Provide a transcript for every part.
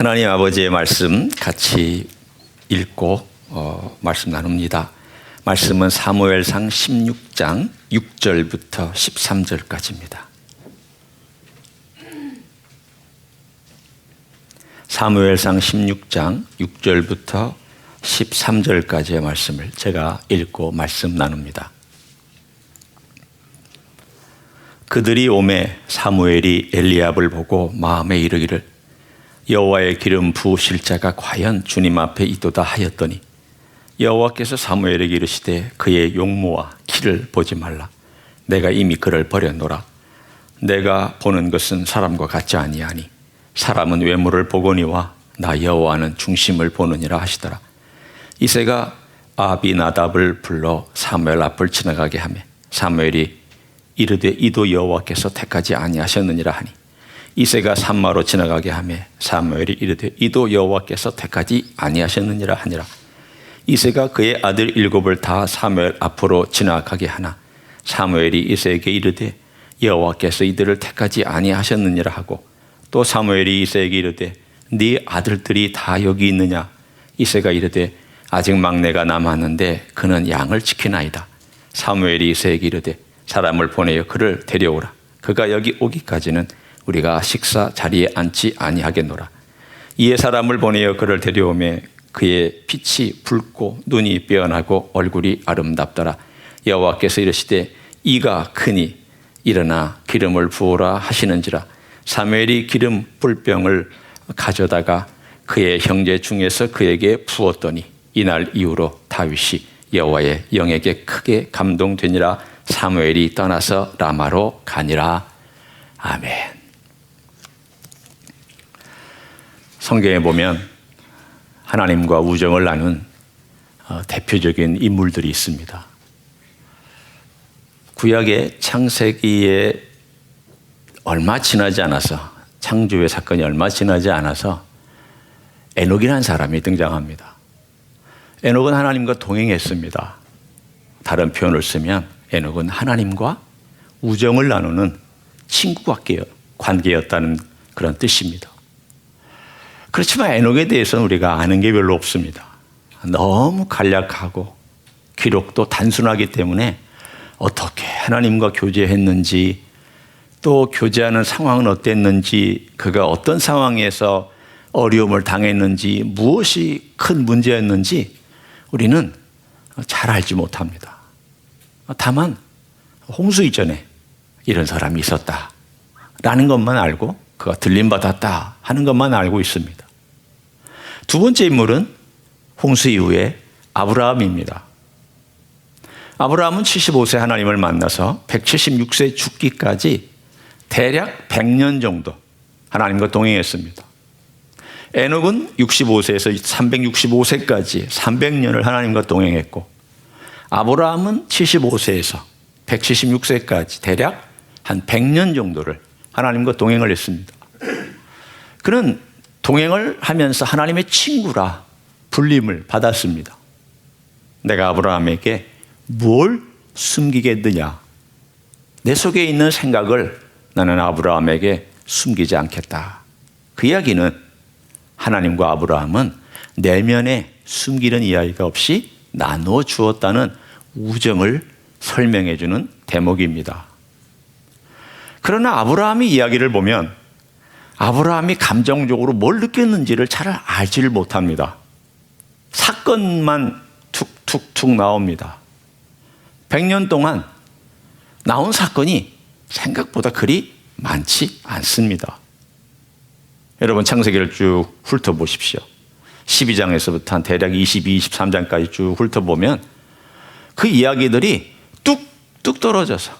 하나님 아버지의 말씀 같이 읽고 말씀 나눕니다. 말씀은 사무엘상 16장 6절부터 13절까지입니다. 사무엘상 16장 6절부터 13절까지의 말씀을 제가 읽고 말씀 나눕니다. 그들이 오매 사무엘이 엘리압을 보고 마음에 이르기를 여호와의 기름 부으실 자가 과연 주님 앞에 있도다 하였더니 여호와께서 사무엘에게 이르시되 그의 용모와 키를 보지 말라. 내가 이미 그를 버렸노라. 내가 보는 것은 사람과 같지 아니하니 사람은 외모를 보거니와 나 여호와는 중심을 보느니라 하시더라. 이새가 아비나답을 불러 사무엘 앞을 지나가게 하며 사무엘이 이르되 이도 여호와께서 택하지 아니하셨느니라 하니 이새가 산마로 지나가게 하며 사무엘이 이르되 이도 여호와께서 택하지 아니하셨느니라 하니라. 이새가 그의 아들 7을 다 사무엘 앞으로 지나가게 하나 사무엘이 이새에게 이르되 여호와께서 이들을 택하지 아니하셨느니라 하고 또 사무엘이 이새에게 이르되 네 아들들이 다 여기 있느냐. 이새가 이르되 아직 막내가 남았는데 그는 양을 지키나이다. 사무엘이 이새에게 이르되 사람을 보내어 그를 데려오라. 그가 여기 오기까지는 우리가 식사 자리에 앉지 아니하겠노라. 이에 사람을 보내어 그를 데려오매 그의 빛이 붉고 눈이 빼어나고 얼굴이 아름답더라. 여호와께서 이르시되 이가 크니 일어나 기름을 부으라 하시는지라. 사무엘이 기름 뿔병을 가져다가 그의 형제 중에서 그에게 부었더니 이날 이후로 다윗이 여호와의 영에게 크게 감동되니라. 사무엘이 떠나서 라마로 가니라. 아멘. 성경에 보면 하나님과 우정을 나눈 대표적인 인물들이 있습니다. 구약의 창세기에 얼마 지나지 않아서 창조의 사건이 얼마 지나지 않아서 에녹이라는 사람이 등장합니다. 에녹은 하나님과 동행했습니다. 다른 표현을 쓰면 에녹은 하나님과 우정을 나누는 친구 관계였다는 그런 뜻입니다. 그렇지만 에녹에 대해서는 우리가 아는 게 별로 없습니다. 너무 간략하고 기록도 단순하기 때문에 어떻게 하나님과 교제했는지 또 교제하는 상황은 어땠는지 그가 어떤 상황에서 어려움을 당했는지 무엇이 큰 문제였는지 우리는 잘 알지 못합니다. 다만 홍수 이전에 이런 사람이 있었다라는 것만 알고 그가 들림받았다 하는 것만 알고 있습니다. 두 번째 인물은 홍수 이후에 아브라함입니다. 아브라함은 75세 하나님을 만나서 176세 죽기까지 대략 100년 정도 하나님과 동행했습니다. 에녹은 65세에서 365세까지 300년을 하나님과 동행했고 아브라함은 75세에서 176세까지 대략 한 100년 정도를 하나님과 동행을 했습니다. 그는 동행을 하면서 하나님의 친구라 불림을 받았습니다. 내가 아브라함에게 뭘 숨기겠느냐. 내 속에 있는 생각을 나는 아브라함에게 숨기지 않겠다. 그 이야기는 하나님과 아브라함은 내면에 숨기는 이야기가 없이 나누어 주었다는 우정을 설명해 주는 대목입니다. 그러나 아브라함의 이야기를 보면 아브라함이 감정적으로 뭘 느꼈는지를 잘 알지를 못합니다. 사건만 툭툭툭 나옵니다. 100년 동안 나온 사건이 생각보다 그리 많지 않습니다. 여러분 창세기를 쭉 훑어보십시오. 12장에서부터 한 대략 22, 23장까지 쭉 훑어보면 그 이야기들이 뚝뚝 떨어져서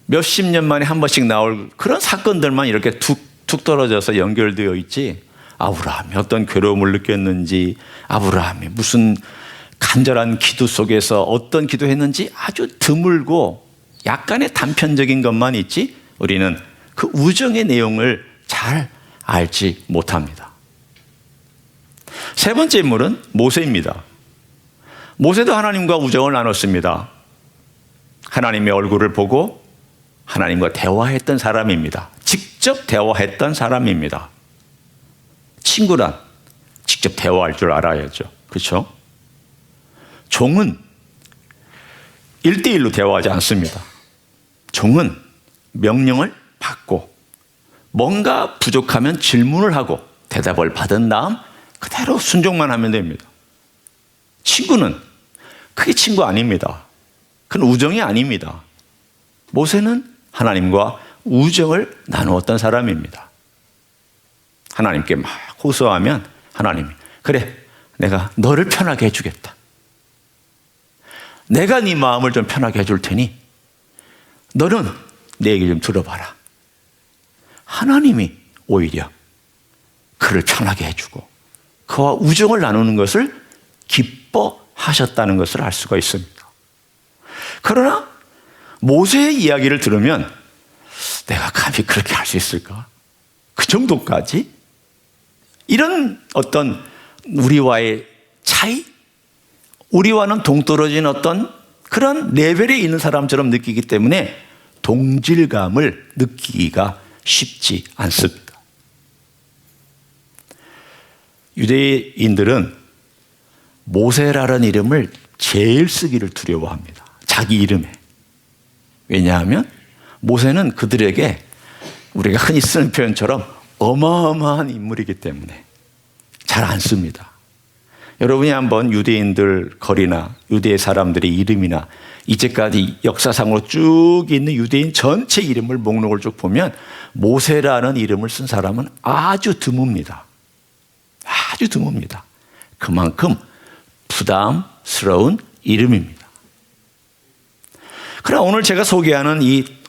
몇십 년 만에 한 번씩 나올 그런 사건들만 이렇게 툭툭 떨어져서 연결되어 있지 아브라함이 어떤 괴로움을 느꼈는지 아브라함이 무슨 간절한 기도 속에서 어떤 기도했는지 아주 드물고 약간의 단편적인 것만 있지 우리는 그 우정의 내용을 잘 알지 못합니다. 세 번째 인물은 모세입니다. 모세도 하나님과 우정을 나눴습니다. 하나님의 얼굴을 보고 하나님과 대화했던 사람입니다. 직접 대화했던 사람입니다. 친구란 직접 대화할 줄 알아야죠. 그렇죠? 종은 1대1로 대화하지 않습니다. 종은 명령을 받고 뭔가 부족하면 질문을 하고 대답을 받은 다음 그대로 순종만 하면 됩니다. 친구는 그게 친구 아닙니다. 그건 우정이 아닙니다. 모세는 하나님과 우정을 나누었던 사람입니다. 하나님께 막 호소하면 하나님이 그래 내가 너를 편하게 해주겠다. 내가 네 마음을 좀 편하게 해줄 테니 너는 내 얘기 좀 들어봐라. 하나님이 오히려 그를 편하게 해주고 그와 우정을 나누는 것을 기뻐하셨다는 것을 알 수가 있습니다. 그러나 모세의 이야기를 들으면 내가 감히 그렇게 할 수 있을까? 그 정도까지? 이런 어떤 우리와의 차이? 우리와는 동떨어진 어떤 그런 레벨에 있는 사람처럼 느끼기 때문에 동질감을 느끼기가 쉽지 않습니다. 유대인들은 모세라는 이름을 제일 쓰기를 두려워합니다. 자기 이름에. 왜냐하면 모세는 그들에게 우리가 흔히 쓰는 표현처럼 어마어마한 인물이기 때문에 잘 안 씁니다. 여러분이 한번 유대인들 거리나 유대 사람들의 이름이나 이제까지 역사상으로 쭉 있는 유대인 전체 이름을 목록을 쭉 보면 모세라는 이름을 쓴 사람은 아주 드뭅니다. 아주 드뭅니다. 그만큼 부담스러운 이름입니다. 그러나 오늘 제가 소개하는 이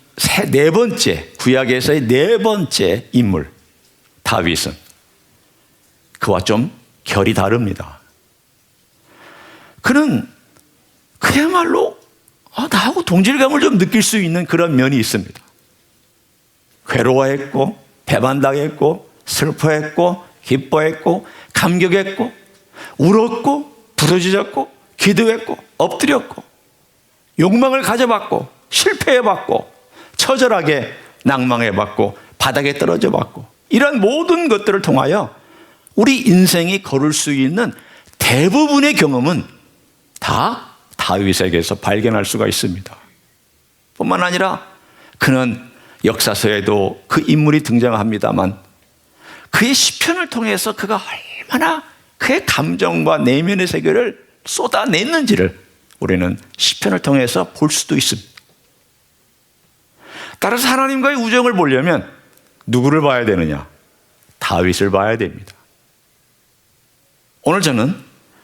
네 번째, 구약에서의 네 번째 인물, 다윗은 그와 좀 결이 다릅니다. 그는 그야말로 나하고 동질감을 좀 느낄 수 있는 그런 면이 있습니다. 괴로워했고, 배반당했고, 슬퍼했고, 기뻐했고, 감격했고, 울었고, 부르짖었고, 기도했고, 엎드렸고, 욕망을 가져봤고, 실패해봤고, 처절하게 낭망해봤고, 바닥에 떨어져봤고, 이런 모든 것들을 통하여 우리 인생이 걸을 수 있는 대부분의 경험은 다 다윗에게서 발견할 수가 있습니다. 뿐만 아니라 그는 역사서에도 그 인물이 등장합니다만 그의 시편을 통해서 그가 얼마나 그의 감정과 내면의 세계를 쏟아냈는지를 우리는 시편을 통해서 볼 수도 있습니다. 따라서 하나님과의 우정을 보려면 누구를 봐야 되느냐? 다윗을 봐야 됩니다. 오늘 저는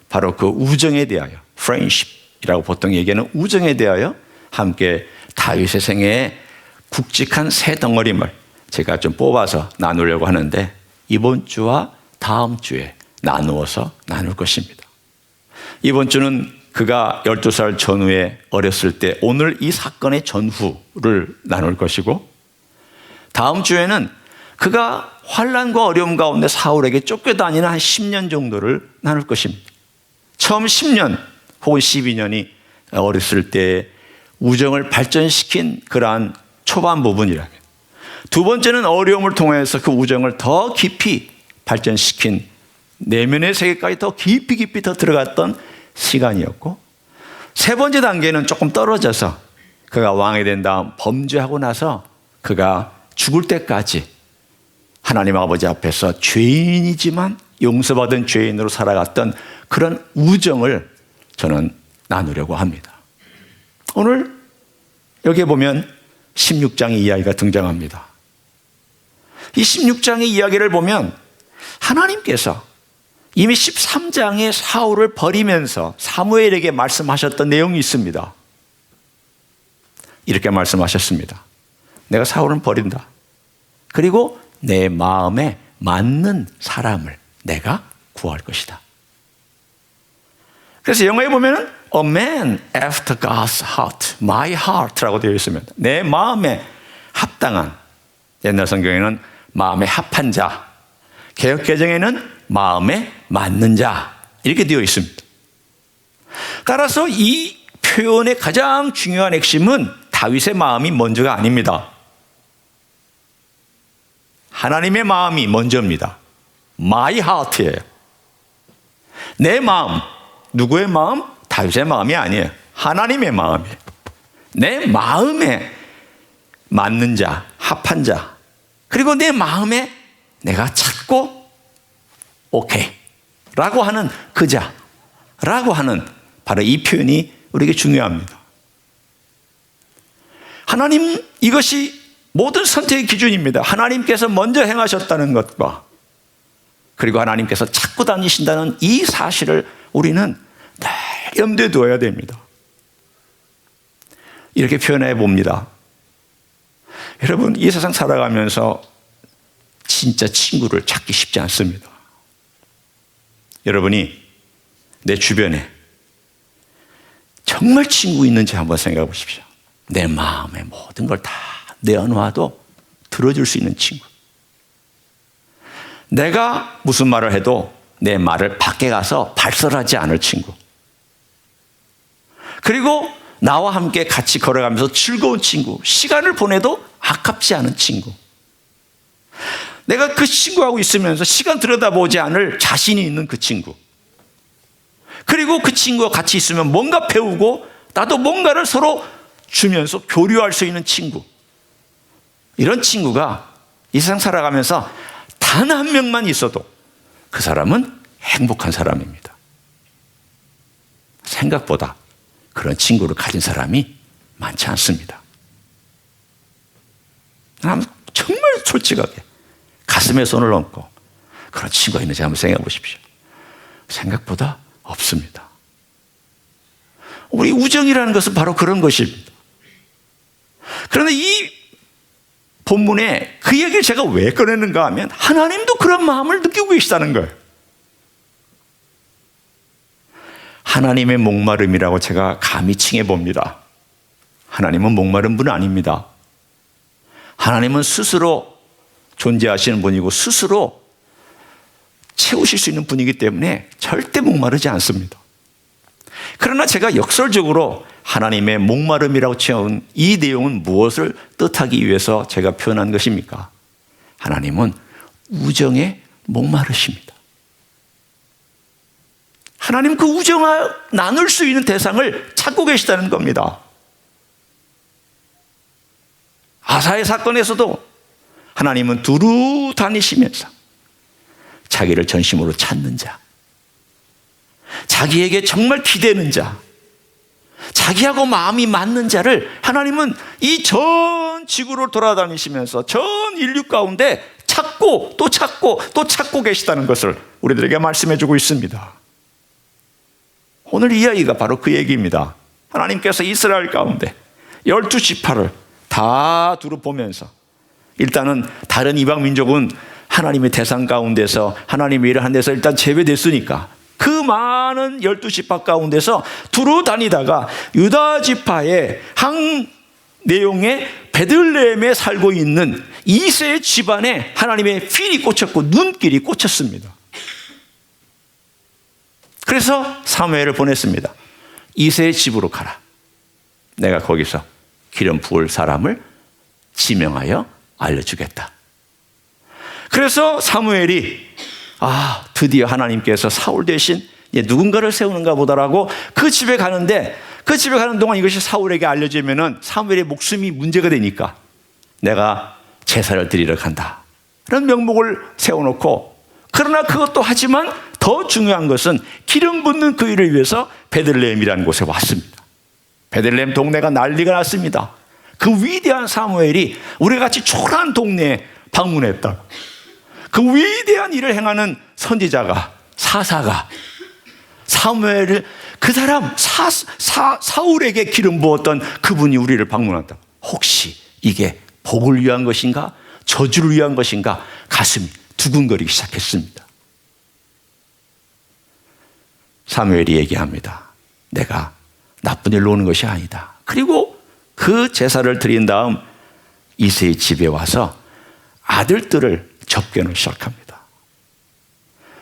바로 그 우정에 대하여 friendship이라고 보통 얘기하는 우정에 대하여 함께 다윗의 생애의 굵직한 새 덩어림을 제가 좀 뽑아서 나누려고 하는데 이번 주와 다음 주에 나누어서 나눌 것입니다. 이번 주는 그가 12살 전후에 어렸을 때 오늘 이 사건의 전후를 나눌 것이고 다음 주에는 그가 환난과 어려움 가운데 사울에게 쫓겨다니는 한 10년 정도를 나눌 것입니다. 처음 10년 혹은 12년이 어렸을 때 우정을 발전시킨 그러한 초반 부분이라면 두 번째는 어려움을 통해서 그 우정을 더 깊이 발전시킨 내면의 세계까지 더 깊이 더 들어갔던 시간이었고 세 번째 단계는 조금 떨어져서 그가 왕이 된 다음 범죄하고 나서 그가 죽을 때까지 하나님 아버지 앞에서 죄인이지만 용서받은 죄인으로 살아갔던 그런 우정을 저는 나누려고 합니다. 오늘 여기에 보면 16장의 이야기가 등장합니다. 이 16장의 이야기를 보면 하나님께서 이미 13장의 사울을 버리면서 사무엘에게 말씀하셨던 내용이 있습니다. 이렇게 말씀하셨습니다. 내가 사울은 버린다. 그리고 내 마음에 맞는 사람을 내가 구할 것이다. 그래서 영어에 보면 A man after God's heart, my heart라고 되어 있습니다. 내 마음에 합당한, 옛날 성경에는 마음에 합한 자, 개역 개정에는 마음에 맞는 자 이렇게 되어 있습니다. 따라서 이 표현의 가장 중요한 핵심은 다윗의 마음이 먼저가 아닙니다. 하나님의 마음이 먼저입니다. My heart예요. 내 마음. 누구의 마음? 다윗의 마음이 아니에요. 하나님의 마음이에요. 내 마음에 맞는 자, 합한 자, 그리고 내 마음에 내가 찾고 오케이 라고 하는 그 자라고 하는 바로 이 표현이 우리에게 중요합니다. 하나님, 이것이 모든 선택의 기준입니다. 하나님께서 먼저 행하셨다는 것과 그리고 하나님께서 찾고 다니신다는 이 사실을 우리는 늘 염두에 두어야 됩니다. 이렇게 표현해 봅니다. 여러분, 이 세상 살아가면서 진짜 친구를 찾기 쉽지 않습니다. 여러분이 내 주변에 정말 친구 있는지 한번 생각해 보십시오. 내 마음의 모든 걸 다 내어놓아도 들어줄 수 있는 친구. 내가 무슨 말을 해도 내 말을 밖에 가서 발설하지 않을 친구. 그리고 나와 함께 같이 걸어가면서 즐거운 친구, 시간을 보내도 아깝지 않은 친구. 내가 그 친구하고 있으면서 시간 들여다보지 않을 자신이 있는 그 친구. 그리고 그 친구와 같이 있으면 뭔가 배우고 나도 뭔가를 서로 주면서 교류할 수 있는 친구. 이런 친구가 이 세상 살아가면서 단 한 명만 있어도 그 사람은 행복한 사람입니다. 생각보다 그런 친구를 가진 사람이 많지 않습니다. 정말 솔직하게 가슴에 손을 얹고 그런 친구가 있는지 한번 생각해 보십시오. 생각보다 없습니다. 우리 우정이라는 것은 바로 그런 것입니다. 그런데 이 본문에 그 얘기를 제가 왜 꺼내는가 하면 하나님도 그런 마음을 느끼고 계시다는 거예요. 하나님의 목마름이라고 제가 감히 칭해 봅니다. 하나님은 목마른 분은 아닙니다. 하나님은 스스로 존재하시는 분이고 스스로 채우실 수 있는 분이기 때문에 절대 목마르지 않습니다. 그러나 제가 역설적으로 하나님의 목마름이라고 칭한 이 내용은 무엇을 뜻하기 위해서 제가 표현한 것입니까? 하나님은 우정에 목마르십니다. 하나님 그 우정을 나눌 수 있는 대상을 찾고 계시다는 겁니다. 아사의 사건에서도 하나님은 두루 다니시면서 자기를 전심으로 찾는 자, 자기에게 정말 기대는 자, 자기하고 마음이 맞는 자를 하나님은 이 전 지구를 돌아다니시면서 전 인류 가운데 찾고 또 찾고 또 찾고 계시다는 것을 우리들에게 말씀해 주고 있습니다. 오늘 이 이야기가 바로 그 얘기입니다. 하나님께서 이스라엘 가운데 12지파를 다 두루 보면서 일단은 다른 이방 민족은 하나님의 대상 가운데서 하나님의 일을 한 데서 일단 제외됐으니까 그 많은 12지파 가운데서 두루 다니다가 유다 지파의 한 내용의 베들레헴에 살고 있는 이세 집안에 하나님의 필이 꽂혔고 눈길이 꽂혔습니다. 그래서 사무엘을 보냈습니다. 이세의 집으로 가라. 내가 거기서 기름 부을 사람을 지명하여 알려주겠다. 그래서 사무엘이 드디어 하나님께서 사울 대신 누군가를 세우는가 보다라고 그 집에 가는데 그 집에 가는 동안 이것이 사울에게 알려지면은 사무엘의 목숨이 문제가 되니까 내가 제사를 드리러 간다. 그런 명목을 세워놓고 그러나 그것도 하지만 더 중요한 것은 기름 붓는 그 일을 위해서 베들레헴이라는 곳에 왔습니다. 베들레헴 동네가 난리가 났습니다. 그 위대한 사무엘이 우리가 같이 초라한 동네에 방문했다. 그 위대한 일을 행하는 선지자가 사사가 사무엘을 그 사람 사울에게 기름 부었던 그분이 우리를 방문한다. 혹시 이게 복을 위한 것인가 저주를 위한 것인가 가슴이 두근거리기 시작했습니다. 사무엘이 얘기합니다. 내가 나쁜 일로 오는 것이 아니다. 그리고 그 제사를 드린 다음 이새의 집에 와서 아들들을 접견을 시작합니다.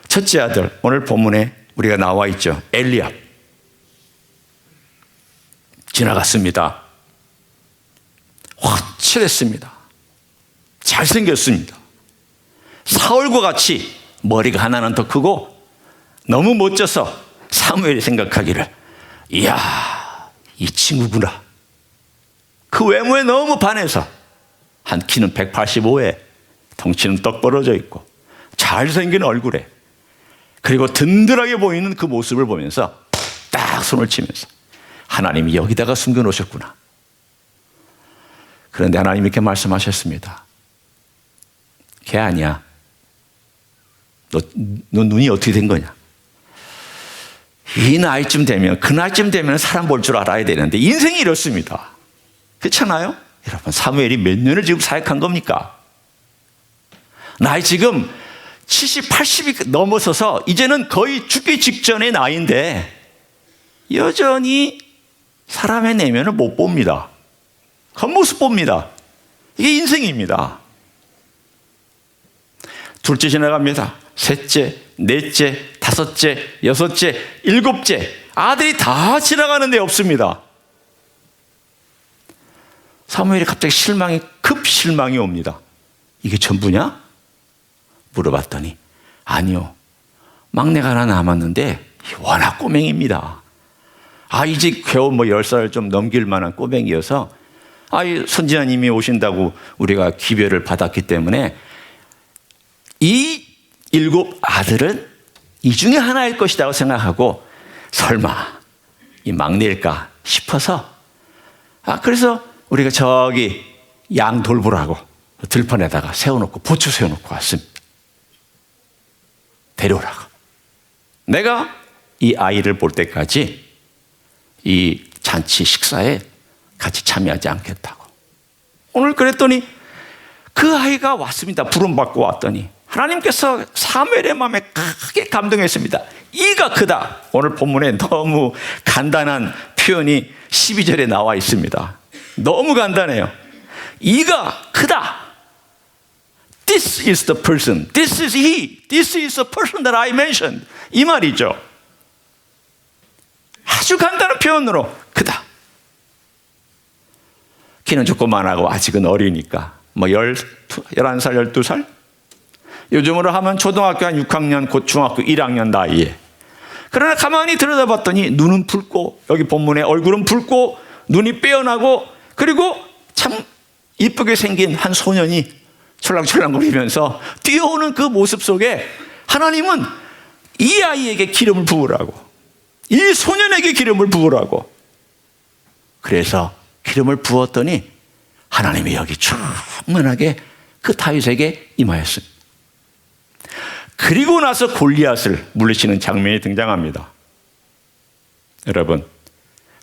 첫째 아들, 오늘 본문에 우리가 나와 있죠. 엘리압. 지나갔습니다. 확실했습니다. 잘생겼습니다. 사울과 같이 머리가 하나는 더 크고 너무 멋져서 사무엘이 생각하기를, 이야, 이 친구구나. 그 외모에 너무 반해서 한 키는 185에 덩치는 떡 벌어져 있고 잘생긴 얼굴에, 그리고 든든하게 보이는 그 모습을 보면서 딱 손을 치면서, 하나님이 여기다가 숨겨놓으셨구나. 그런데 하나님이 이렇게 말씀하셨습니다. 걔 아니야. 너 눈이 어떻게 된 거냐? 이 나이쯤 되면, 그 나이쯤 되면 사람 볼 줄 알아야 되는데 인생이 이렇습니다. 그렇잖아요? 여러분, 사무엘이 몇 년을 지금 사역한 겁니까? 나이 지금 70, 80이 넘어서서 이제는 거의 죽기 직전의 나이인데 여전히 사람의 내면을 못 봅니다. 겉모습 봅니다. 이게 인생입니다. 둘째 지나갑니다. 셋째, 넷째, 다섯째, 여섯째, 일곱째, 아들이 다 지나가는데 없습니다. 사무엘이 갑자기 급 실망이 옵니다. 이게 전부냐? 물어봤더니, 아니요, 막내가 하나 남았는데 워낙 꼬맹입니다. 이제 겨우 10살 좀 넘길 만한 꼬맹이여서 선지자님이 오신다고 우리가 기별을 받았기 때문에 이 7 아들은 이 중에 하나일 것이라고 생각하고, 설마 이 막내일까 싶어서, 그래서 우리가 저기 양 돌보라고 들판에다가 세워놓고, 보초 세워놓고 왔습니다. 데려오라고. 내가 이 아이를 볼 때까지 이 잔치 식사에 같이 참여하지 않겠다고. 오늘 그랬더니 그 아이가 왔습니다. 부름받고 왔더니 하나님께서 사무엘의 마음에 크게 감동했습니다. 이가 크다. 오늘 본문에 너무 간단한 표현이 12절에 나와 있습니다. 너무 간단해요. 이가 크다. This is the person. This is he. This is the person that I mentioned. 이 말이죠. 아주 간단한 표현으로 크다. 키는 조그만하고 아직은 어리니까 11살, 12살? 요즘으로 하면 초등학교 한 6학년, 곧 중학교 1학년 나이에. 그러나 가만히 들여다봤더니 눈은 붉고, 여기 본문에 얼굴은 붉고, 눈이 빼어나고, 그리고 참 이쁘게 생긴 한 소년이 철랑철랑거리면서 뛰어오는 그 모습 속에 하나님은 이 아이에게 기름을 부으라고, 이 소년에게 기름을 부으라고. 그래서 기름을 부었더니 하나님이 여기 충만하게 그 다윗에게 임하였습니다. 그리고 나서 골리앗을 물리치는 장면이 등장합니다. 여러분,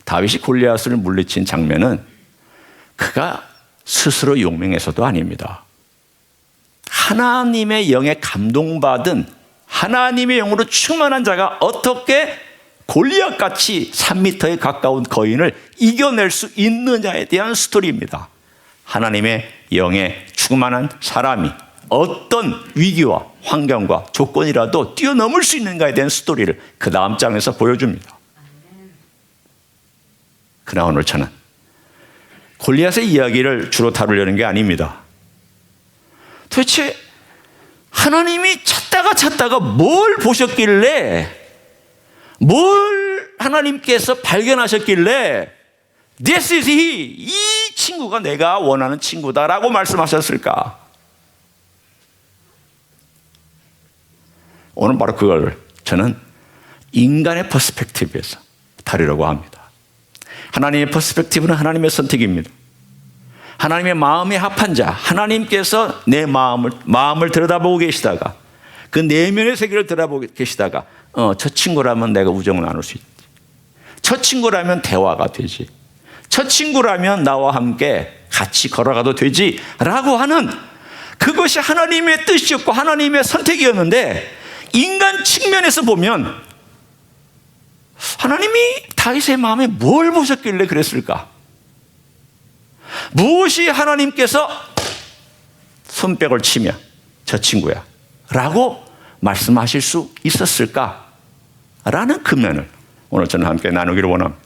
다윗이 골리앗을 물리친 장면은 그가 스스로 용맹해서도 아닙니다. 하나님의 영에 감동받은, 하나님의 영으로 충만한 자가 어떻게 골리앗같이 3m에 가까운 거인을 이겨낼 수 있느냐에 대한 스토리입니다. 하나님의 영에 충만한 사람이 어떤 위기와 환경과 조건이라도 뛰어넘을 수 있는가에 대한 스토리를 그 다음 장에서 보여줍니다. 그러나 오늘 저는 골리앗의 이야기를 주로 다루려는 게 아닙니다. 도대체 하나님이 찾다가 뭘 보셨길래, 뭘 하나님께서 발견하셨길래 This is he, 이 친구가 내가 원하는 친구다라고 말씀하셨을까? 오늘 바로 그걸 저는 인간의 퍼스펙티브에서 다루려고 합니다. 하나님의 퍼스펙티브는 하나님의 선택입니다. 하나님의 마음에 합한 자, 하나님께서 내 마음을 들여다보고 계시다가, 그 내면의 세계를 들여다보고 계시다가, 저 친구라면 내가 우정을 나눌 수 있지. 저 친구라면 대화가 되지. 저 친구라면 나와 함께 같이 걸어가도 되지. 라고 하는 그것이 하나님의 뜻이었고 하나님의 선택이었는데, 인간 측면에서 보면 하나님이 다윗의 마음에 뭘 보셨길래 그랬을까? 무엇이 하나님께서 손뼉을 치며 저 친구야 라고 말씀하실 수 있었을까? 라는 근면을 오늘 저는 함께 나누기를 원합니다.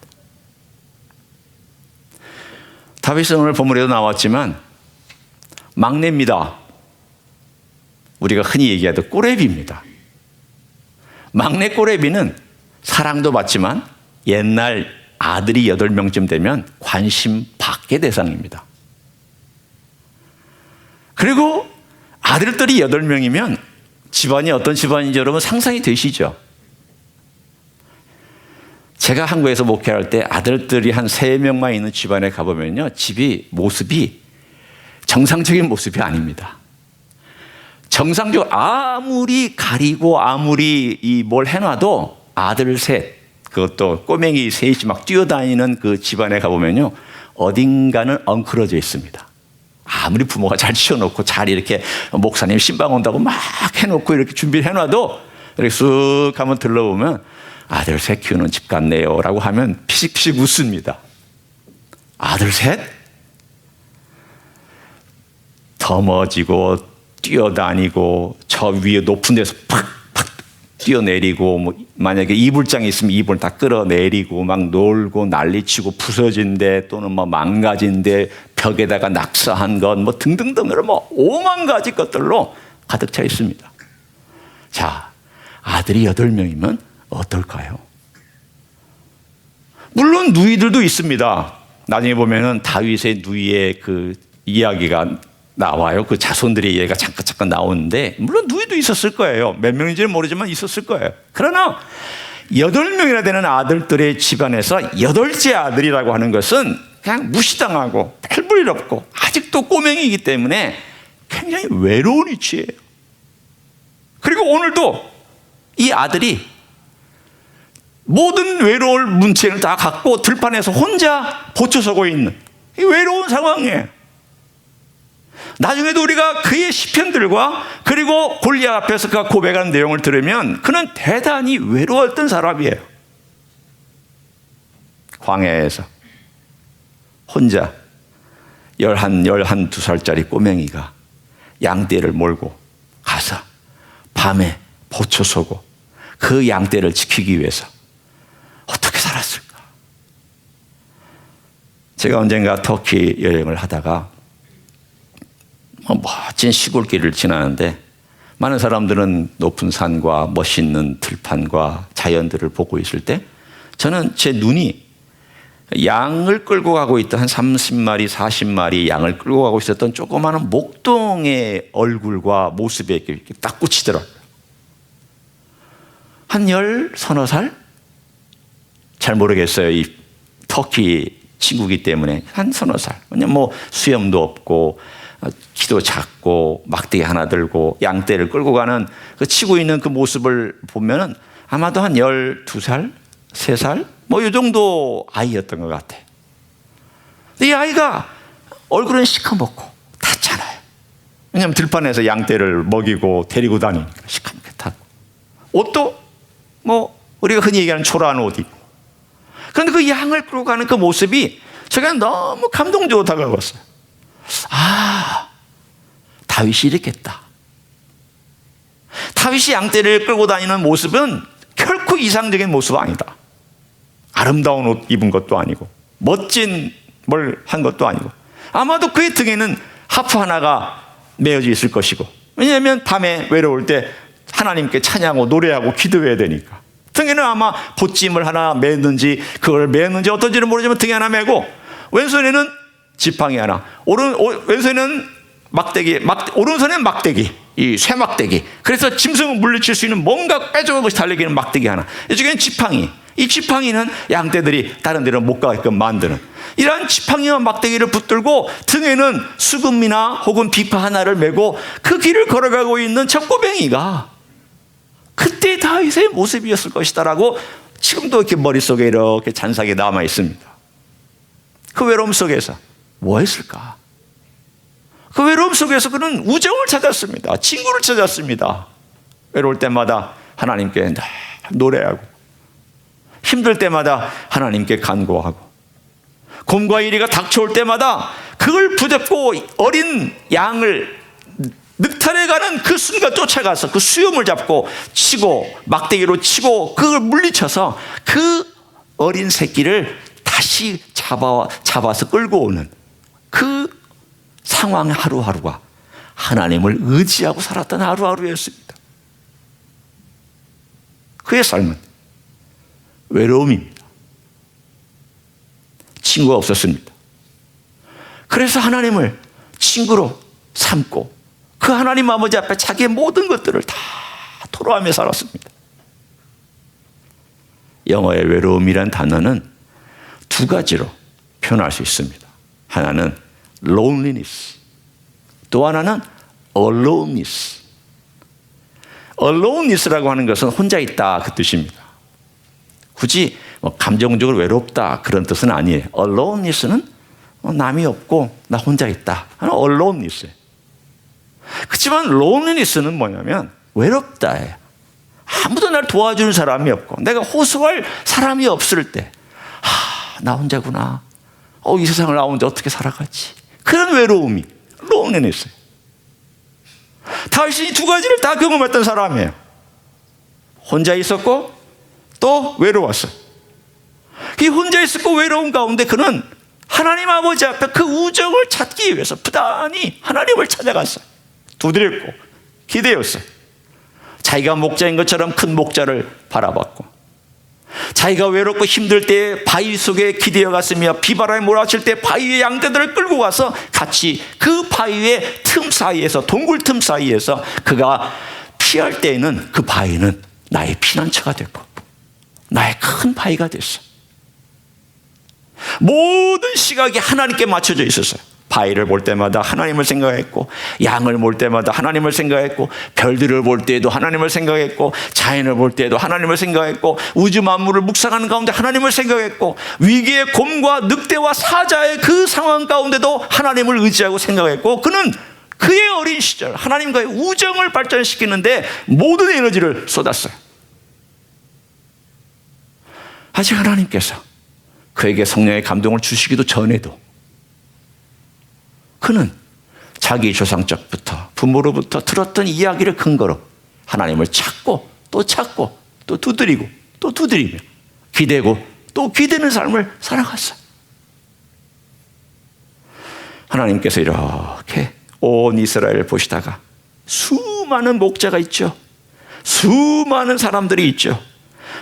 다윗은 오늘 본문에도 나왔지만 막내입니다. 우리가 흔히 얘기하던 꼬레비입니다. 막내 꼬레비는 사랑도 받지만 옛날 아들이 8명쯤 되면 관심 받게 대상입니다. 그리고 아들들이 8명이면 집안이 어떤 집안인지 여러분 상상이 되시죠? 제가 한국에서 목회할 때 아들들이 한 3명만 있는 집안에 가보면요, 집이 모습이 정상적인 모습이 아닙니다. 정상적으로 아무리 가리고 아무리 뭘 해놔도 아들 셋, 그것도 꼬맹이 셋이 막 뛰어다니는 그 집안에 가보면요, 어딘가는 엉클어져 있습니다. 아무리 부모가 잘 치워놓고 잘 이렇게 목사님 신방 온다고 막 해놓고 이렇게 준비를 해놔도 이렇게 쑥 한번 들러보면 아들 셋 키우는 집 같네요 라고 하면 피식피식 웃습니다. 아들 셋? 더머지고 뛰어다니고 저 위에 높은 데서 팍팍 뛰어내리고, 뭐 만약에 이불장이 있으면 이불 다 끌어내리고 막 놀고 난리치고 부서진 데 또는 뭐 망가진 데 벽에다가 낙서한 것 뭐 등등등으로 뭐 5만 가지 것들로 가득 차 있습니다. 자, 아들이 8명이면 어떨까요? 물론 누이들도 있습니다. 나중에 보면은 다윗의 누이의 그 이야기가 나와요. 그 자손들의 얘기가 잠깐 나오는데 물론 누이도 있었을 거예요. 몇 명인지는 모르지만 있었을 거예요. 그러나 8명이나 되는 아들들의 집안에서 8째 아들이라고 하는 것은 그냥 무시당하고 별볼일 없고 아직도 꼬맹이이기 때문에 굉장히 외로운 위치예요. 그리고 오늘도 이 아들이 모든 외로울 문체를 다 갖고 들판에서 혼자 보초서고 있는 이 외로운 상황이에요. 나중에도 우리가 그의 시편들과 그리고 골리앗 앞에서 그가 고백하는 내용을 들으면 그는 대단히 외로웠던 사람이에요. 광야에서 혼자 12살짜리 꼬맹이가 양떼를 몰고 가서 밤에 보초 서고 그 양떼를 지키기 위해서 어떻게 살았을까? 제가 언젠가 터키 여행을 하다가 멋진 시골길을 지나는데 많은 사람들은 높은 산과 멋있는 들판과 자연들을 보고 있을 때 저는 제 눈이 양을 끌고 가고 있던 한 30마리, 40마리 양을 끌고 가고 있었던 조그마한 목동의 얼굴과 모습에 이렇게 딱 꽂히더라고요. 한 10-서너 살? 잘 모르겠어요. 이 터키 친구기 때문에 한 서너 살. 왜냐면 뭐 수염도 없고 키도 작고 막대기 하나 들고 양떼를 끌고 가는 그 치고 있는 그 모습을 보면은 아마도 한 12살, 3살 뭐 이 정도 아이였던 것 같아. 근데 이 아이가 얼굴은 시커멓고 탔잖아요. 왜냐하면 들판에서 양떼를 먹이고 데리고 다니니까 시커멓게 탔고 옷도 뭐 우리가 흔히 얘기하는 초라한 옷 입고. 그런데 그 양을 끌고 가는 그 모습이 제가 너무 감동적으로 다가왔어요. 아, 다윗이 이랬겠다. 다윗이 양떼를 끌고 다니는 모습은 결코 이상적인 모습 아니다. 아름다운 옷 입은 것도 아니고 멋진 뭘 한 것도 아니고 아마도 그의 등에는 하프 하나가 메어져 있을 것이고, 왜냐하면 밤에 외로울 때 하나님께 찬양하고 노래하고 기도해야 되니까 등에는 아마 보찜을 하나 매는지 그걸 매는지 어떤지는 모르지만 등에 하나 매고 왼손에는 지팡이 하나, 왼손에는 막대기, 오른손에는 막대기, 이 쇠막대기. 그래서 짐승을 물리칠 수 있는 뭔가 빼줘는 것이 달려있는 막대기 하나. 이쪽에는 지팡이. 이 지팡이는 양떼들이 다른 데로 못 가게끔 만드는 이러한 지팡이와 막대기를 붙들고 등에는 수금이나 혹은 비파 하나를 메고 그 길을 걸어가고 있는 저 꼬뱅이가 그때 다윗의 모습이었을 것이다라고 지금도 이렇게 머릿속에 이렇게 잔상이 남아 있습니다. 그 외로움 속에서 뭐 했을까? 그 외로움 속에서 그는 우정을 찾았습니다. 친구를 찾았습니다. 외로울 때마다 하나님께 노래하고 힘들 때마다 하나님께 간구하고 곰과 이리가 닥쳐올 때마다 그걸 붙잡고 어린 양을 늑탈해 가는 그 순간 쫓아가서 그 수염을 잡고 치고 막대기로 치고 그걸 물리쳐서 그 어린 새끼를 다시 잡아서 끌고 오는 그 상황 하루하루가 하나님을 의지하고 살았던 하루하루였습니다. 그의 삶은 외로움입니다. 친구가 없었습니다. 그래서 하나님을 친구로 삼고 그 하나님 아버지 앞에 자기의 모든 것들을 다 토로하며 살았습니다. 영어의 외로움이란 단어는 두 가지로 표현할 수 있습니다. 하나는 loneliness, 또 하나는 aloneness. aloneness라고 하는 것은 혼자 있다 그 뜻입니다. 굳이 감정적으로 외롭다 그런 뜻은 아니에요. aloneness는 남이 없고 나 혼자 있다 하는 aloneness예요. 그렇지만 loneliness는 뭐냐면 외롭다예요. 아무도 날 도와주는 사람이 없고 내가 호소할 사람이 없을 때 나 혼자구나. 이 세상을 나 혼자 어떻게 살아가지? 그런 외로움이 loneliness예요. 다윗이 두 가지를 다 경험했던 사람이에요. 혼자 있었고 또 외로웠어요. 이 혼자 있었고 외로운 가운데 그는 하나님 아버지 앞에 그 우정을 찾기 위해서 부단히 하나님을 찾아갔어요. 두드렸고 기대었어요. 자기가 목자인 것처럼 큰 목자를 바라봤고, 자기가 외롭고 힘들 때 바위 속에 기대어 갔으며 비바람이 몰아칠 때 바위의 양떼들을 끌고 가서 같이 그 바위의 틈 사이에서, 동굴 틈 사이에서 그가 피할 때에는 그 바위는 나의 피난처가 됐고 나의 큰 바위가 됐어요. 모든 시각이 하나님께 맞춰져 있었어요. 바위를 볼 때마다 하나님을 생각했고, 양을 볼 때마다 하나님을 생각했고, 별들을 볼 때에도 하나님을 생각했고, 자연을 볼 때에도 하나님을 생각했고, 우주 만물을 묵상하는 가운데 하나님을 생각했고, 위기의 곰과 늑대와 사자의 그 상황 가운데도 하나님을 의지하고 생각했고, 그는 그의 어린 시절 하나님과의 우정을 발전시키는데 모든 에너지를 쏟았어요. 아직 하나님께서 그에게 성령의 감동을 주시기도 전에도 그는 자기 조상적부터 부모로부터 들었던 이야기를 근거로 하나님을 찾고 또 찾고 또 두드리고 또 두드리며 기대고 또 기대는 삶을 살아갔어요. 하나님께서 이렇게 온 이스라엘을 보시다가 수많은 목자가 있죠. 수많은 사람들이 있죠.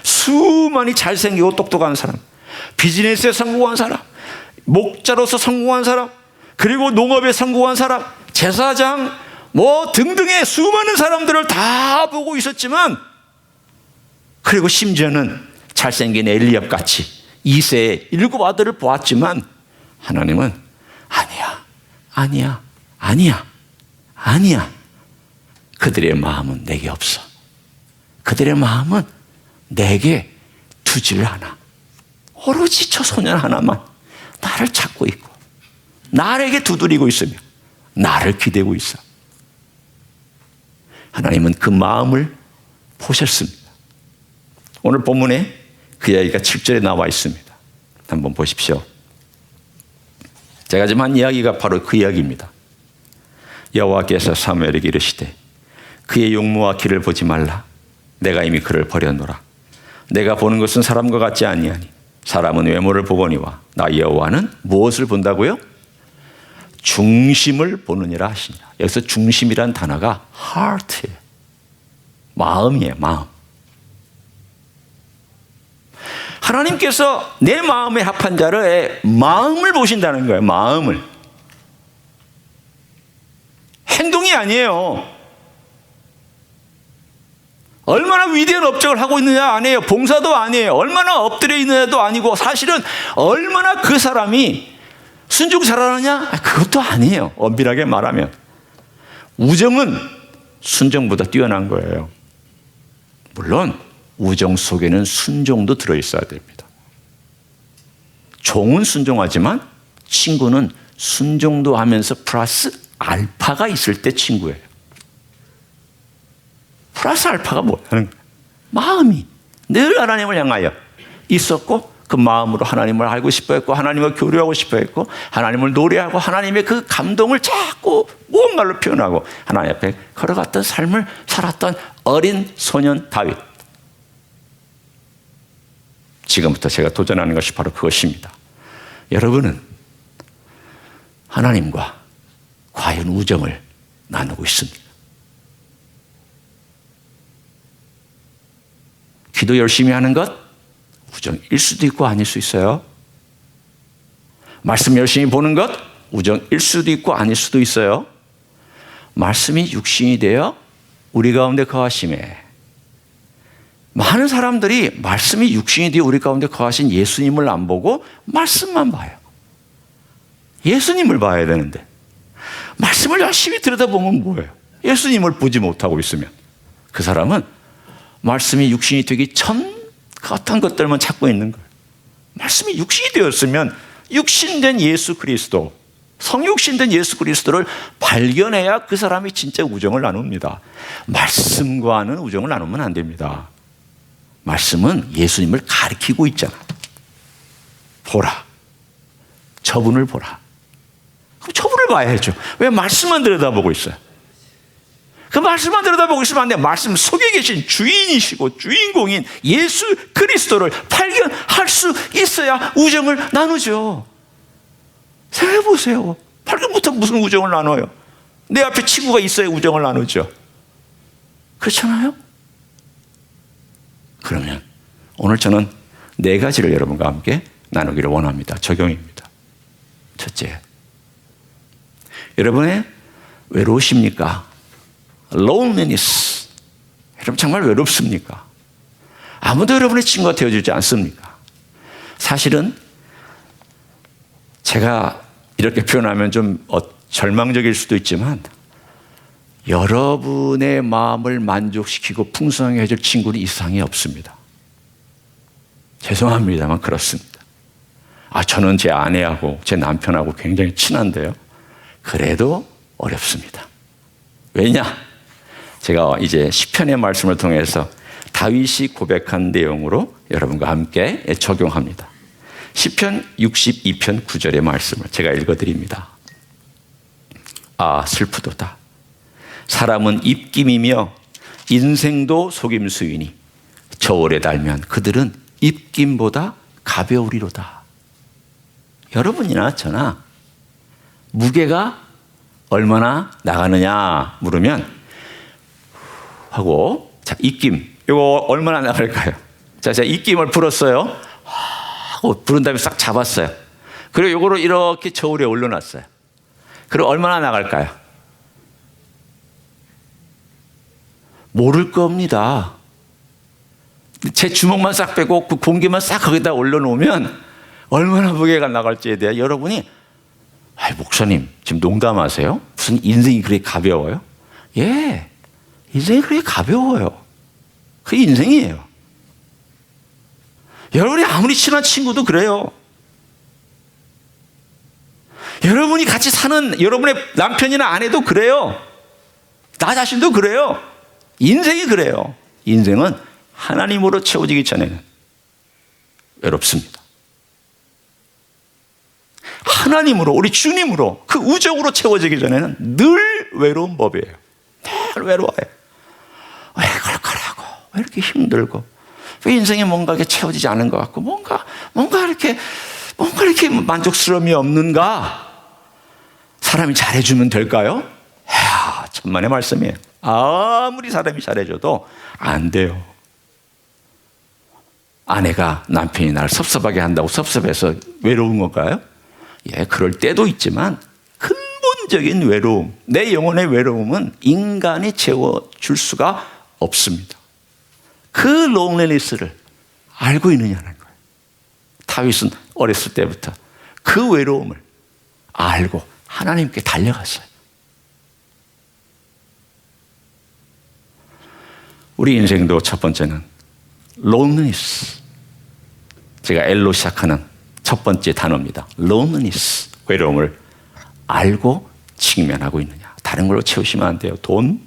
수많이 잘생기고 똑똑한 사람, 비즈니스에 성공한 사람, 목자로서 성공한 사람, 그리고 농업에 성공한 사람, 제사장 등등의 수많은 사람들을 다 보고 있었지만, 그리고 심지어는 잘생긴 엘리압 같이 2세의 7 아들을 보았지만 하나님은 아니야. 그들의 마음은 내게 없어. 그들의 마음은 내게 두질 않아. 오로지 저 소년 하나만 나를 찾고 있고 나에게 두드리고 있으며 나를 기대고 있어. 하나님은 그 마음을 보셨습니다. 오늘 본문에 그 이야기가 7절에 나와 있습니다. 한번 보십시오. 제가 지금 한 이야기가 바로 그 이야기입니다. 여호와께서 사무엘에게 이르시되 그의 용모와 길을 보지 말라. 내가 이미 그를 버렸노라. 내가 보는 것은 사람과 같지 아니하니 사람은 외모를 보거니와 나 여호와는 무엇을 본다고요? 중심을 보느니라 하시니라. 여기서 중심이란 단어가 heart예요. 마음이에요. 마음. 하나님께서 내 마음에 합한 자의 마음을 보신다는 거예요. 마음을. 행동이 아니에요. 얼마나 위대한 업적을 하고 있느냐 아니에요. 봉사도 아니에요. 얼마나 엎드려 있느냐도 아니고, 사실은 얼마나 그 사람이 순종 잘하느냐? 그것도 아니에요. 엄밀하게 말하면 우정은 순종보다 뛰어난 거예요. 물론 우정 속에는 순종도 들어있어야 됩니다. 종은 순종하지만 친구는 순종도 하면서 플러스 알파가 있을 때 친구예요. 플러스 알파가 뭐냐는 거예요. 마음이 늘 하나님을 향하여 있었고, 그 마음으로 하나님을 알고 싶어 했고, 하나님을 교류하고 싶어 했고, 하나님을 노래하고, 하나님의 그 감동을 자꾸 무언가로 표현하고 하나님 앞에 걸어갔던 삶을 살았던 어린 소년 다윗. 지금부터 제가 도전하는 것이 바로 그것입니다. 여러분은 하나님과 과연 우정을 나누고 있습니까? 기도 열심히 하는 것 우정일 수도 있고 아닐 수 있어요. 말씀 열심히 보는 것 우정일 수도 있고 아닐 수도 있어요. 말씀이 육신이 되어 우리 가운데 거하심에, 많은 사람들이 말씀이 육신이 되어 우리 가운데 거하신 예수님을 안 보고 말씀만 봐요. 예수님을 봐야 되는데 말씀을 열심히 들여다보면 뭐예요? 예수님을 보지 못하고 있으면 그 사람은 말씀이 육신이 되기 전 어떤 것들만 찾고 있는 거예요. 말씀이 육신이 되었으면 육신된 예수 그리스도, 성육신된 예수 그리스도를 발견해야 그 사람이 진짜 우정을 나눕니다. 말씀과는 우정을 나누면 안 됩니다. 말씀은 예수님을 가리키고 있잖아. 보라. 저분을 보라. 그럼 저분을 봐야죠. 왜 말씀만 들여다보고 있어요? 그 말씀만 들여다보고 있으면 안 돼. 말씀 속에 계신 주인이시고 주인공인 예수 그리스도를 발견할 수 있어야 우정을 나누죠. 생각해 보세요. 발견 못하면 무슨 우정을 나눠요? 내 앞에 친구가 있어야 우정을 나누죠. 그렇잖아요? 그러면 오늘 저는 4가지를 여러분과 함께 나누기를 원합니다. 적용입니다. 첫째, 여러분의 외로우십니까? loneliness. 여러분 정말 외롭습니까? 아무도 여러분의 친구가 되어주지 않습니까? 사실은 제가 이렇게 표현하면 좀 절망적일 수도 있지만 여러분의 마음을 만족시키고 풍성하게 해줄 친구는 이 세상에 없습니다. 죄송합니다만 그렇습니다. 저는 제 아내하고 제 남편하고 굉장히 친한데요. 그래도 어렵습니다. 왜냐? 제가 이제 시편의 말씀을 통해서 다윗이 고백한 내용으로 여러분과 함께 적용합니다. 시편 62편 9절의 말씀을 제가 읽어드립니다. 슬프도다. 사람은 입김이며 인생도 속임수이니 저울에 달면 그들은 입김보다 가벼우리로다. 여러분이나 저나 무게가 얼마나 나가느냐 물으면 하고, 자, 입김 이거 얼마나 나갈까요? 자, 제가 입김을 불었어요. 하고 부른 다음에 싹 잡았어요. 그리고 이거를 이렇게 저울에 올려놨어요. 그럼 얼마나 나갈까요? 모를 겁니다. 제 주먹만 싹 빼고 그 공기만 싹 거기다 올려놓으면 얼마나 무게가 나갈지에 대해 여러분이 목사님 지금 농담하세요? 무슨 인생이 그렇게 가벼워요? 예, 인생이 그렇게 가벼워요. 그게 인생이에요. 여러분이 아무리 친한 친구도 그래요. 여러분이 같이 사는 여러분의 남편이나 아내도 그래요. 나 자신도 그래요. 인생이 그래요. 인생은 하나님으로 채워지기 전에는 외롭습니다. 하나님으로, 우리 주님으로, 그 우정으로 채워지기 전에는 늘 외로운 법이에요. 늘 외로워요. 왜 걸걸하고, 왜 이렇게 힘들고, 왜 인생에 뭔가 이렇게 채워지지 않은 것 같고, 뭔가 이렇게 만족스러움이 없는가? 사람이 잘해주면 될까요? 천만의 말씀이에요. 아무리 사람이 잘해줘도 안 돼요. 아내가 남편이 나를 섭섭하게 한다고 섭섭해서 외로운 건가요? 예, 그럴 때도 있지만 근본적인 외로움, 내 영혼의 외로움은 인간이 채워줄 수가 없습니다. 그 롱리니스를 알고 있느냐는 거예요. 다윗은 어렸을 때부터 그 외로움을 알고 하나님께 달려갔어요. 우리 인생도 첫 번째는 loneliness. 제가 L로 시작하는 첫 번째 단어입니다. loneliness. 외로움을 알고 직면하고 있느냐. 다른 걸로 채우시면 안 돼요. 돈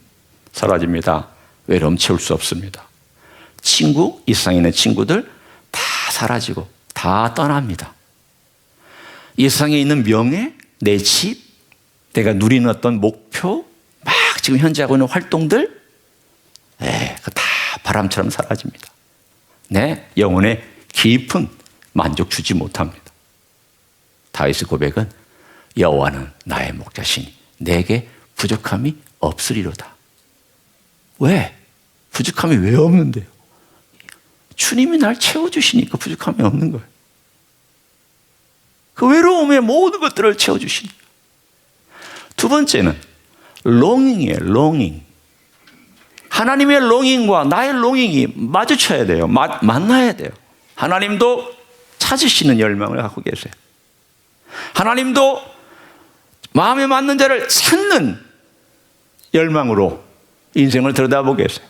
사라집니다. 외로움 채울 수 없습니다. 친구, 이 세상에 있는 친구들 다 사라지고 다 떠납니다. 이 세상에 있는 명예, 내 집, 내가 누리는 어떤 목표, 막 지금 현재 하고 있는 활동들, 다 바람처럼 사라집니다. 내 영혼에 깊은 만족 주지 못합니다. 다윗의 고백은 여호와는 나의 목자시니 내게 부족함이 없으리로다. 왜? 부족함이 왜 없는데요? 주님이 날 채워주시니까 부족함이 없는 거예요. 그 외로움의 모든 것들을 채워주시니까. 두 번째는 longing이에요. longing. 하나님의 longing과 나의 longing이 마주쳐야 돼요. 만나야 돼요. 하나님도 찾으시는 열망을 갖고 계세요. 하나님도 마음에 맞는 자를 찾는 열망으로 인생을 들여다보고 계세요.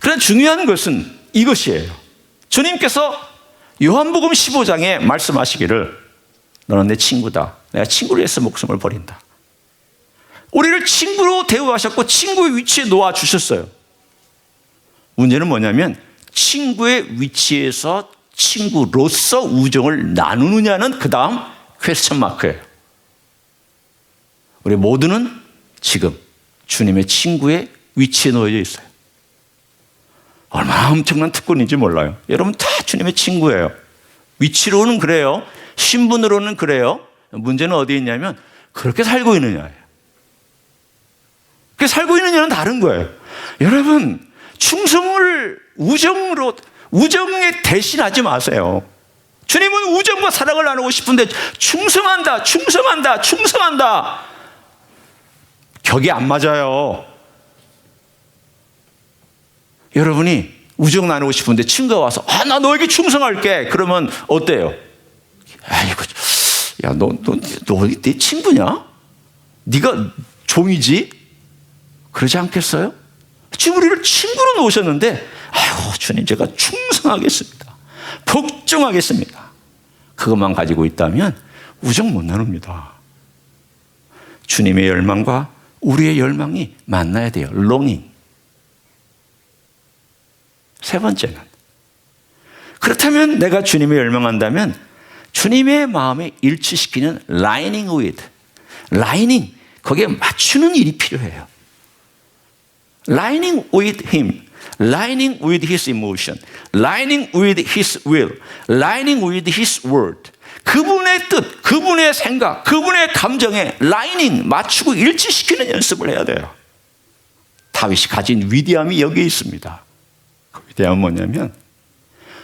그런데 중요한 것은 이것이에요. 주님께서 요한복음 15장에 말씀하시기를 너는 내 친구다. 내가 친구를 위해서 목숨을 버린다. 우리를 친구로 대우하셨고 친구의 위치에 놓아주셨어요. 문제는 뭐냐면 친구의 위치에서 친구로서 우정을 나누느냐는 그 다음 퀘스천 마크예요. 우리 모두는 지금 주님의 친구의 위치에 놓여져 있어요. 얼마나 엄청난 특권인지 몰라요. 여러분 다 주님의 친구예요. 위치로는 그래요. 신분으로는 그래요. 문제는 어디에 있냐면 그렇게 살고 있느냐예요. 그렇게 살고 있느냐는 다른 거예요. 여러분 충성을 우정에 대신하지 마세요. 주님은 우정과 사랑을 나누고 싶은데 충성한다. 격이 안 맞아요. 여러분이 우정 나누고 싶은데 친구가 와서 나 너에게 충성할게. 그러면 어때요? 아이고, 야, 너 내 친구냐? 네가 종이지? 그러지 않겠어요? 지금 우리를 친구로 놓으셨는데 아이고 주님 제가 충성하겠습니다. 복종하겠습니다. 그것만 가지고 있다면 우정 못 나눕니다. 주님의 열망과 우리의 열망이 만나야 돼요. longing. 세 번째는 그렇다면 내가 주님의 열망한다면 주님의 마음에 일치시키는 lining with, lining, 거기에 맞추는 일이 필요해요. lining with Him, lining with His emotion, lining with His will, lining with His word. 그분의 뜻, 그분의 생각, 그분의 감정에 lining, 맞추고 일치시키는 연습을 해야 돼요. 다윗이 가진 위대함이 여기에 있습니다. 그 위대함은 뭐냐면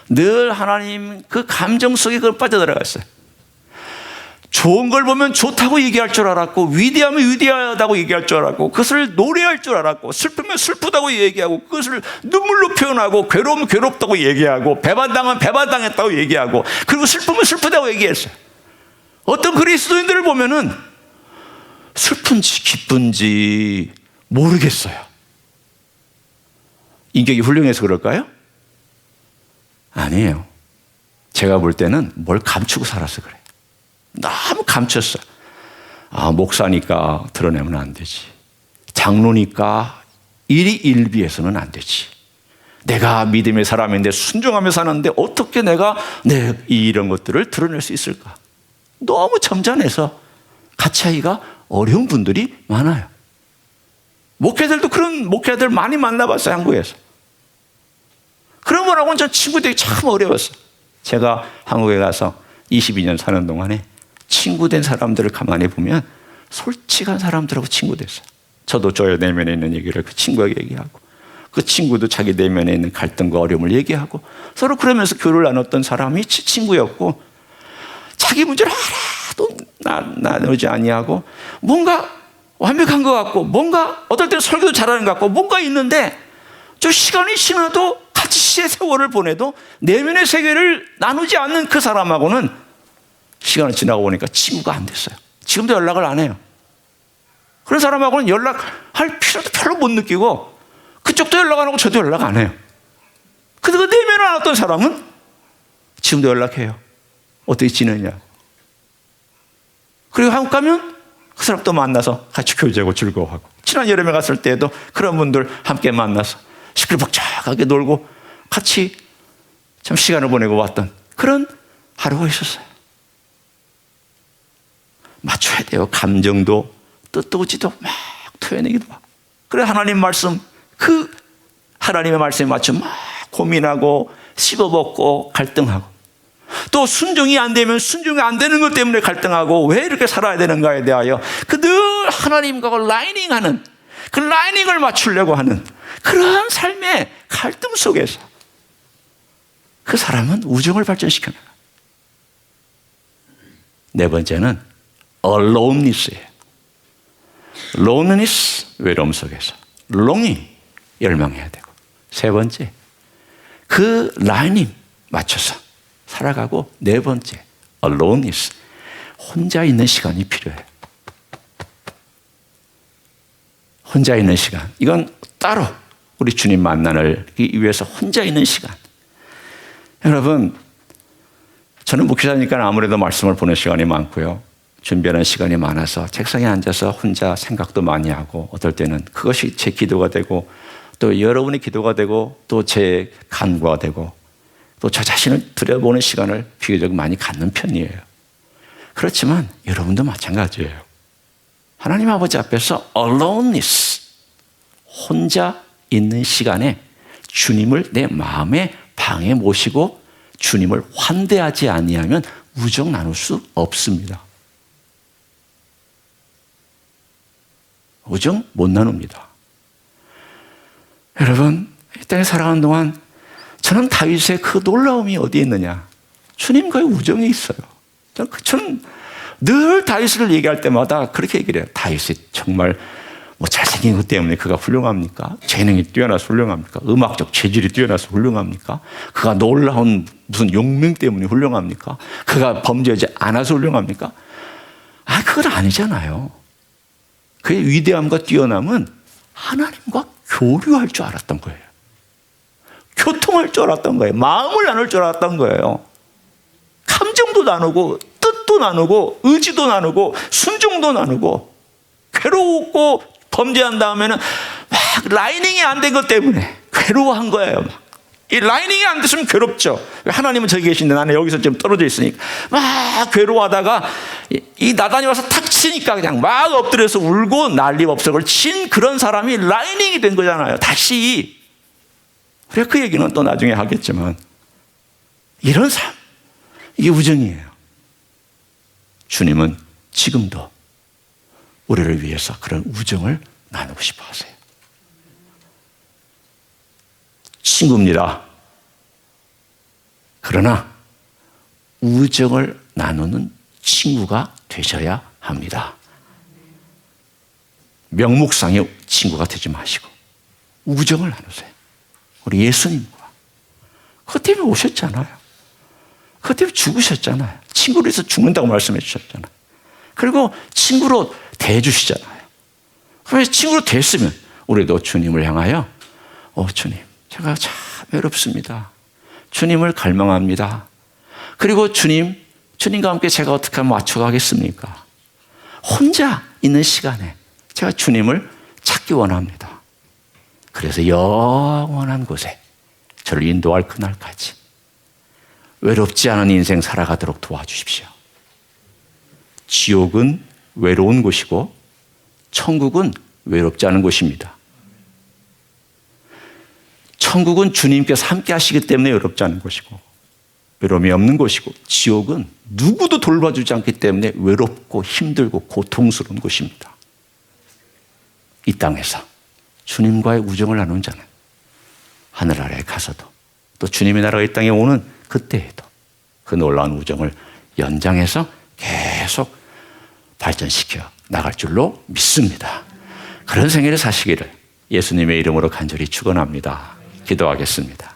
늘 하나님 그 감정 속에 그걸 빠져들어가 있어요. 좋은 걸 보면 좋다고 얘기할 줄 알았고 위대하면 위대하다고 얘기할 줄 알았고 그것을 노래할 줄 알았고 슬프면 슬프다고 얘기하고 그것을 눈물로 표현하고 괴로우면 괴롭다고 얘기하고 배반당하면 배반당했다고 얘기하고 그리고 슬프면 슬프다고 얘기했어요. 어떤 그리스도인들을 보면은 슬픈지 기쁜지 모르겠어요. 인격이 훌륭해서 그럴까요? 아니에요. 제가 볼 때는 뭘 감추고 살아서 그래요. 너무 감췄어. 목사니까 드러내면 안 되지. 장로니까 일희일비해서는 안 되지. 내가 믿음의 사람인데 순종하며 사는데 어떻게 내가 이런 것들을 드러낼 수 있을까? 너무 점잖해서 같이 하기가 어려운 분들이 많아요. 목회들도 그런 목회들 많이 만나봤어요. 한국에서. 그런 거라고는 전 친구들이 참 어려웠어요. 제가 한국에 가서 22년 사는 동안에 친구 된 사람들을 가만히 보면 솔직한 사람들하고 친구 됐어요. 저도 저 내면에 있는 얘기를 그 친구에게 얘기하고 그 친구도 자기 내면에 있는 갈등과 어려움을 얘기하고 서로 그러면서 교류를 나눴던 사람이 친구였고 자기 문제를 하나도 나누지 아니하고 뭔가 완벽한 것 같고 뭔가 어떨 때는 설교도 잘하는 것 같고 뭔가 있는데 좀 시간이 지나도 같이 세월을 보내도 내면의 세계를 나누지 않는 그 사람하고는 시간이 지나고 보니까 친구가 안 됐어요. 지금도 연락을 안 해요. 그런 사람하고는 연락할 필요도 별로 못 느끼고 그쪽도 연락 안 하고 저도 연락 안 해요. 근데 그 내면을 알았던 사람은 지금도 연락해요. 어떻게 지내냐. 그리고 한국 가면 그 사람 또 만나서 같이 교제하고 즐거워하고 지난 여름에 갔을 때에도 그런 분들 함께 만나서 시끌벅적하게 놀고 같이 참 시간을 보내고 왔던 그런 하루가 있었어요. 맞춰야 돼요. 감정도 뜻도지도 막 토해내기도 하고. 그래 하나님 말씀 그 하나님의 말씀에 맞춰 막 고민하고 씹어먹고 갈등하고 또 순종이 안 되면 순종이 안 되는 것 때문에 갈등하고 왜 이렇게 살아야 되는가에 대하여 그 늘 하나님과 라이닝하는 그 라이닝을 맞추려고 하는 그러한 삶의 갈등 속에서 그 사람은 우정을 발전시켜 나가요. 네 번째는 aloneness예요. loneliness, 외로움 속에서 longing, 열망해야 되고, 세 번째 그 라이닝 맞춰서 살아가고, 네 번째 aloneness, 혼자 있는 시간이 필요해요. 혼자 있는 시간, 이건 따로 우리 주님 만나기 위해서 혼자 있는 시간. 여러분, 저는 목회자니까 아무래도 말씀을 보는 시간이 많고요, 준비하는 시간이 많아서 책상에 앉아서 혼자 생각도 많이 하고, 어떨 때는 그것이 제 기도가 되고, 또 여러분의 기도가 되고, 또 제 간구가 되고, 또 저 자신을 들여보는 시간을 비교적 많이 갖는 편이에요. 그렇지만 여러분도 마찬가지예요. 하나님 아버지 앞에서 aloneness, 혼자 있는 시간에 주님을 내 마음의 방에 모시고 주님을 환대하지 아니하면 우정 나눌 수 없습니다. 우정 못 나눕니다. 여러분, 이 땅에 살아가는 동안 저는 다윗의 그 놀라움이 어디에 있느냐? 주님과의 우정에 있어요. 저는 늘 다윗을 얘기할 때마다 그렇게 얘기를 해요. 다윗이 정말 뭐 잘생긴 것 때문에 그가 훌륭합니까? 재능이 뛰어나서 훌륭합니까? 음악적 재질이 뛰어나서 훌륭합니까? 그가 놀라운 무슨 용명 때문에 훌륭합니까? 그가 범죄하지 않아서 훌륭합니까? 그건 아니잖아요. 그의 위대함과 뛰어남은 하나님과 교류할 줄 알았던 거예요. 교통할 줄 알았던 거예요. 마음을 나눌 줄 알았던 거예요. 감정도 나누고, 뜻도 나누고, 의지도 나누고, 순종도 나누고, 괴로웠고 범죄한 다음에는 막 라이닝이 안 된 것 때문에 괴로워한 거예요. 이 라이닝이 안 됐으면 괴롭죠. 하나님은 저기 계신데 나는 여기서 좀 떨어져 있으니까 막 괴로워하다가 이 나단이 와서 탁 치니까 그냥 막 엎드려서 울고 난리법석을 친 그런 사람이 라이닝이 된 거잖아요. 다시. 그래, 그 얘기는 또 나중에 하겠지만, 이런 삶, 이게 우정이에요. 주님은 지금도 우리를 위해서 그런 우정을 나누고 싶어 하세요. 친구입니다. 그러나 우정을 나누는 친구가 되셔야 합니다. 명목상의 친구가 되지 마시고 우정을 나누세요. 우리 예수님과. 그것 때문에 오셨잖아요. 그것 때문에 죽으셨잖아요. 친구로 해서 죽는다고 말씀해 주셨잖아요. 그리고 친구로 대해주시잖아요. 그래서 친구로 됐으면 우리도 주님을 향하여 주님, 제가 참 외롭습니다. 주님을 갈망합니다. 그리고 주님과 함께 제가 어떻게 하면 맞춰가겠습니까? 혼자 있는 시간에 제가 주님을 찾기 원합니다. 그래서 영원한 곳에 저를 인도할 그날까지 외롭지 않은 인생 살아가도록 도와주십시오. 지옥은 외로운 곳이고 천국은 외롭지 않은 곳입니다. 천국은 주님께서 함께 하시기 때문에 외롭지 않은 곳이고 외로움이 없는 곳이고, 지옥은 누구도 돌봐주지 않기 때문에 외롭고 힘들고 고통스러운 곳입니다. 이 땅에서 주님과의 우정을 나눈 자는 하늘 아래에 가서도, 또 주님의 나라가 이 땅에 오는 그때에도 그 놀라운 우정을 연장해서 계속 발전시켜 나갈 줄로 믿습니다. 그런 생애를 사시기를 예수님의 이름으로 간절히 축원합니다. 기도하겠습니다.